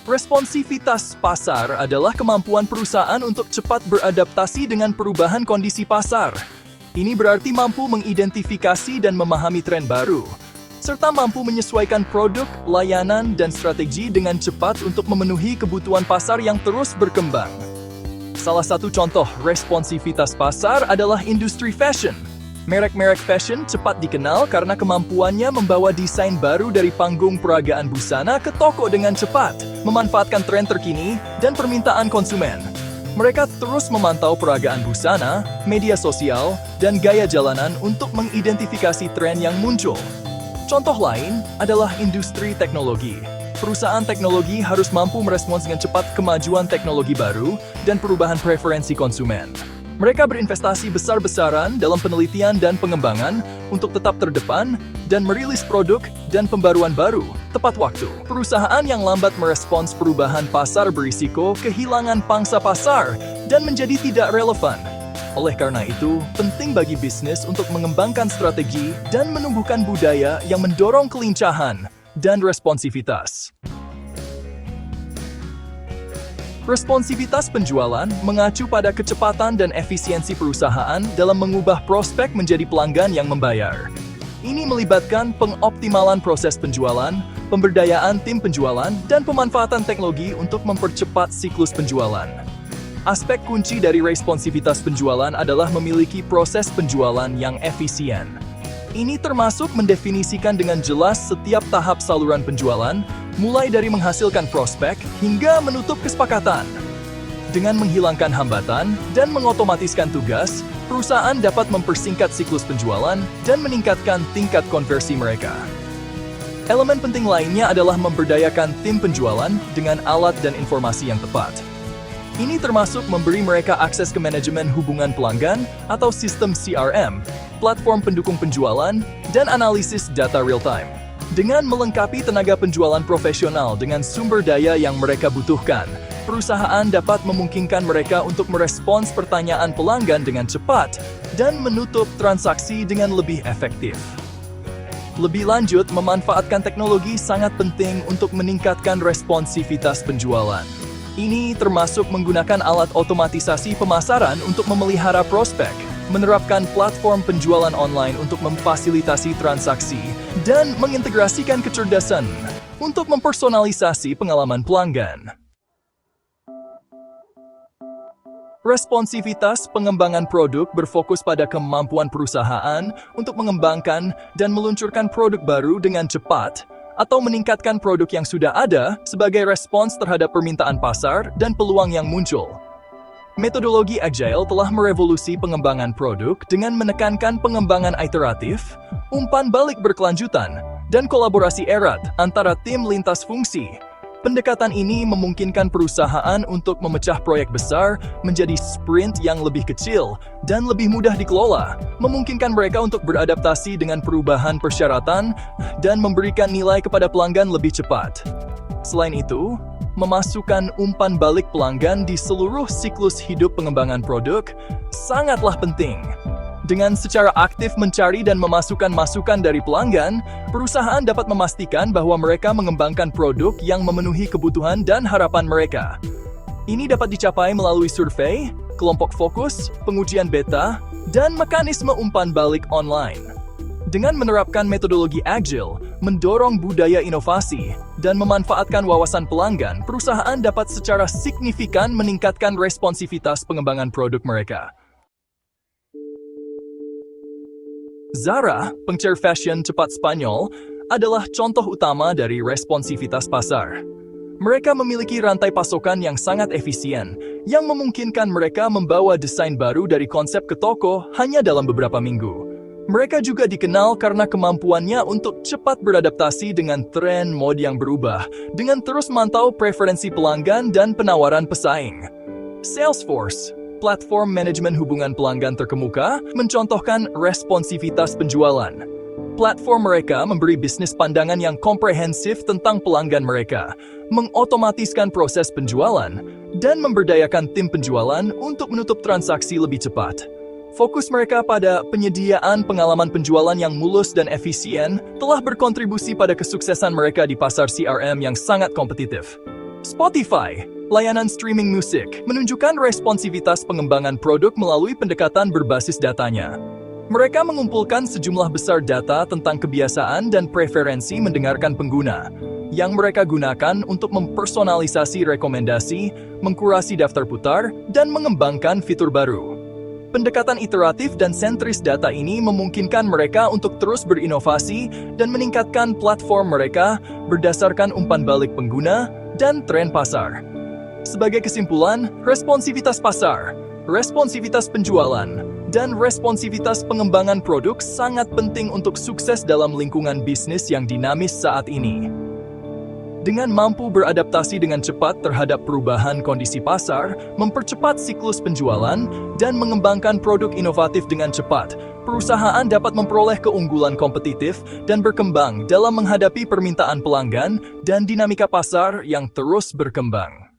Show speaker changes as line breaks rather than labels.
Responsivitas pasar adalah kemampuan perusahaan untuk cepat beradaptasi dengan perubahan kondisi pasar. Ini berarti mampu mengidentifikasi dan memahami tren baru, serta mampu menyesuaikan produk, layanan, dan strategi dengan cepat untuk memenuhi kebutuhan pasar yang terus berkembang. Salah satu contoh responsivitas pasar adalah industri fashion. Merek-merek fashion cepat dikenal karena kemampuannya membawa desain baru dari panggung peragaan busana ke toko dengan cepat, memanfaatkan tren terkini dan permintaan konsumen. Mereka terus memantau peragaan busana, media sosial, dan gaya jalanan untuk mengidentifikasi tren yang muncul. Contoh lain adalah industri teknologi. Perusahaan teknologi harus mampu merespons dengan cepat kemajuan teknologi baru dan perubahan preferensi konsumen. Mereka berinvestasi besar-besaran dalam penelitian dan pengembangan untuk tetap terdepan dan merilis produk dan pembaruan baru tepat waktu. Perusahaan yang lambat merespons perubahan pasar berisiko kehilangan pangsa pasar dan menjadi tidak relevan. Oleh karena itu, penting bagi bisnis untuk mengembangkan strategi dan menumbuhkan budaya yang mendorong kelincahan dan responsivitas. Responsivitas penjualan mengacu pada kecepatan dan efisiensi perusahaan dalam mengubah prospek menjadi pelanggan yang membayar. Ini melibatkan pengoptimalan proses penjualan, pemberdayaan tim penjualan, dan pemanfaatan teknologi untuk mempercepat siklus penjualan. Aspek kunci dari responsivitas penjualan adalah memiliki proses penjualan yang efisien. Ini termasuk mendefinisikan dengan jelas setiap tahap saluran penjualan, mulai dari menghasilkan prospek hingga menutup kesepakatan. Dengan menghilangkan hambatan dan mengotomatiskan tugas, perusahaan dapat mempersingkat siklus penjualan dan meningkatkan tingkat konversi mereka. Elemen penting lainnya adalah memberdayakan tim penjualan dengan alat dan informasi yang tepat. Ini termasuk memberi mereka akses ke manajemen hubungan pelanggan atau sistem CRM, platform pendukung penjualan, dan analisis data real-time. Dengan melengkapi tenaga penjualan profesional dengan sumber daya yang mereka butuhkan, perusahaan dapat memungkinkan mereka untuk merespons pertanyaan pelanggan dengan cepat dan menutup transaksi dengan lebih efektif. Lebih lanjut, memanfaatkan teknologi sangat penting untuk meningkatkan responsivitas penjualan. Ini termasuk menggunakan alat otomatisasi pemasaran untuk memelihara prospek, menerapkan platform penjualan online untuk memfasilitasi transaksi, dan mengintegrasikan kecerdasan untuk mempersonalisasi pengalaman pelanggan. Responsivitas pengembangan produk berfokus pada kemampuan perusahaan untuk mengembangkan dan meluncurkan produk baru dengan cepat, atau meningkatkan produk yang sudah ada sebagai respons terhadap permintaan pasar dan peluang yang muncul. Metodologi Agile telah merevolusi pengembangan produk dengan menekankan pengembangan iteratif, umpan balik berkelanjutan, dan kolaborasi erat antara tim lintas fungsi. Pendekatan ini memungkinkan perusahaan untuk memecah proyek besar menjadi sprint yang lebih kecil dan lebih mudah dikelola, memungkinkan mereka untuk beradaptasi dengan perubahan persyaratan dan memberikan nilai kepada pelanggan lebih cepat. Selain itu, memasukkan umpan balik pelanggan di seluruh siklus hidup pengembangan produk sangatlah penting. Dengan secara aktif mencari dan memasukkan masukan dari pelanggan, perusahaan dapat memastikan bahwa mereka mengembangkan produk yang memenuhi kebutuhan dan harapan mereka. Ini dapat dicapai melalui survei, kelompok fokus, pengujian beta, dan mekanisme umpan balik online. Dengan menerapkan metodologi Agile, mendorong budaya inovasi, dan memanfaatkan wawasan pelanggan, perusahaan dapat secara signifikan meningkatkan responsivitas pengembangan produk mereka. Zara, pengecer fashion cepat Spanyol, adalah contoh utama dari responsivitas pasar. Mereka memiliki rantai pasokan yang sangat efisien, yang memungkinkan mereka membawa desain baru dari konsep ke toko hanya dalam beberapa minggu. Mereka juga dikenal karena kemampuannya untuk cepat beradaptasi dengan tren mode yang berubah, dengan terus memantau preferensi pelanggan dan penawaran pesaing. Salesforce, platform manajemen hubungan pelanggan terkemuka, mencontohkan responsivitas penjualan. Platform mereka memberi bisnis pandangan yang komprehensif tentang pelanggan mereka, mengotomatiskan proses penjualan, dan memberdayakan tim penjualan untuk menutup transaksi lebih cepat. Fokus mereka pada penyediaan pengalaman penjualan yang mulus dan efisien telah berkontribusi pada kesuksesan mereka di pasar CRM yang sangat kompetitif. Spotify, layanan streaming musik, menunjukkan responsivitas pengembangan produk melalui pendekatan berbasis datanya. Mereka mengumpulkan sejumlah besar data tentang kebiasaan dan preferensi mendengarkan pengguna, yang mereka gunakan untuk mempersonalisasi rekomendasi, mengkurasi daftar putar, dan mengembangkan fitur baru. Pendekatan iteratif dan sentris data ini memungkinkan mereka untuk terus berinovasi dan meningkatkan platform mereka berdasarkan umpan balik pengguna dan tren pasar. Sebagai kesimpulan, responsivitas pasar, responsivitas penjualan, dan responsivitas pengembangan produk sangat penting untuk sukses dalam lingkungan bisnis yang dinamis saat ini. Dengan mampu beradaptasi dengan cepat terhadap perubahan kondisi pasar, mempercepat siklus penjualan, dan mengembangkan produk inovatif dengan cepat, perusahaan dapat memperoleh keunggulan kompetitif dan berkembang dalam menghadapi permintaan pelanggan dan dinamika pasar yang terus berkembang.